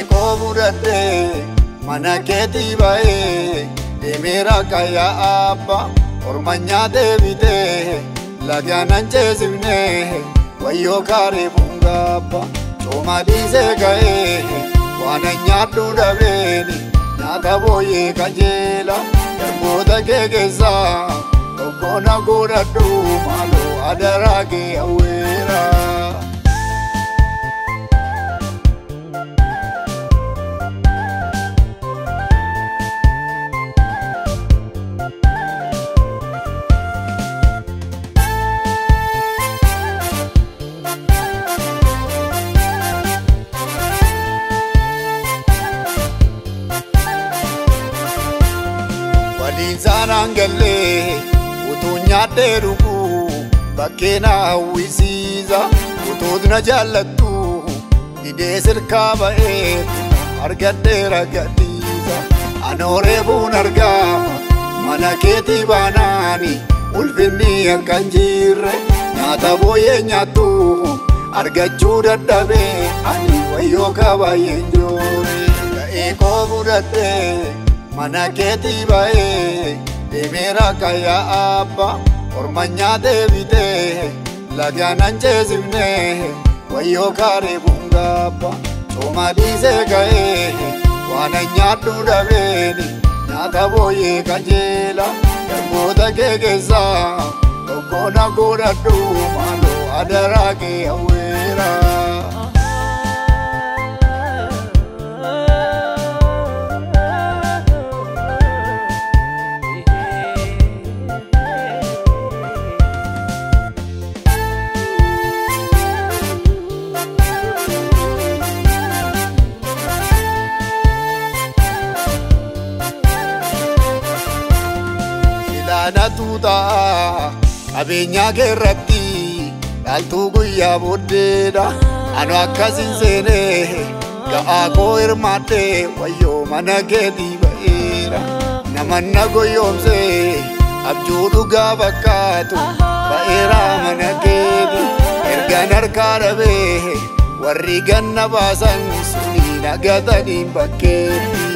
Eko budade mana keti bae demera kaya apa ormanya devite lagyanan chesivne wayo kare bungapa choma dise gae wananya dudaveni nata boye kajela boda gegeza okona gora du malo adarage awera Zanangale utunya deruku bakena wisiza utudna jalatu idesir kabae argadera gadiza anore bunarga manaketi banani ulfini kanjire nyata boye nyatu argachu daddabe ani wayo kabaye njore eko budate mana keti bae demera kaya apa ormanya devite lagyanan chesivne wayo kare bungapa choma dise gae wananya dudaveni nyata boye kajela boda gegeza okona gora du malo adarage awera Natuta abenya gerati altu guya bodeda anu akasin sene ga ako irmate wayo managedi baera namanna goyomse abjudu ga bakatu baera managedi erganar karabe warri ganna basan suni nagatani baketi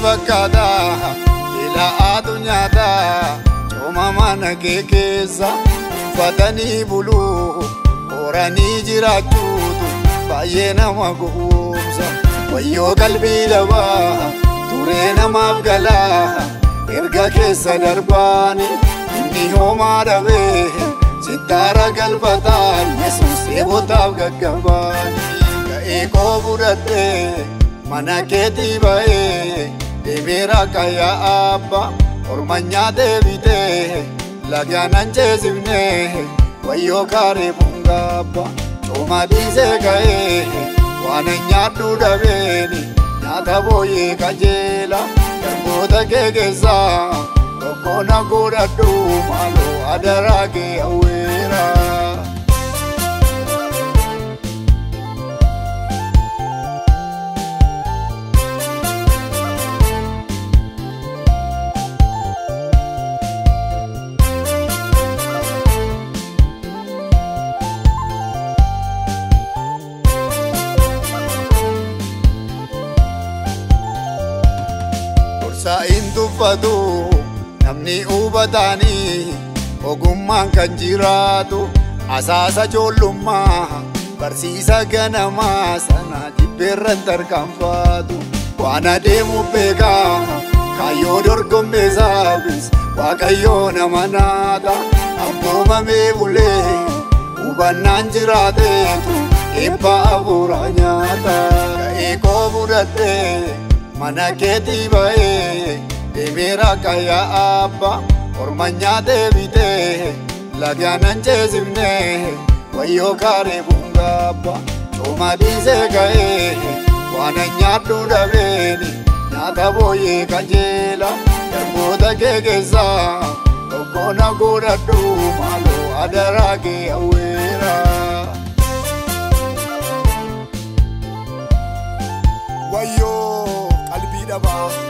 Vakada ila adunyada choma mana kekeza fatani bulu orani jirachutu bayena magumsa wayo kalbi lawa turena mabgala erga kesa darbani ni homa dawe sitara galbata yesus ebotav gaggabani eko budate mana keti bae demera kaya apa ormanya devite lagyanan chesivne wayo kare bungapa choma dise gae wananya dudaveni nyata boye kajela boda gegeza okona gora du malo adarage awera sa indufadu namni ubadani ogumman kan jiratu asasa jollumma barsisa ganama sana jibberran tarkanfatu wana demu beka kayo dorgombe sabis wakayo namanata abboma mebule ubannan jiratetu ebba aburanyata eko budate mana keti bae demera kaya apa ormanya devite lagyanan chesivne wayo kare bungapa choma dise gae wananya dudaveni nyata boye kajela boda gegeza na godhadhu maaloo adaraa kee awweera. Wayyoo qalbii dhabaa.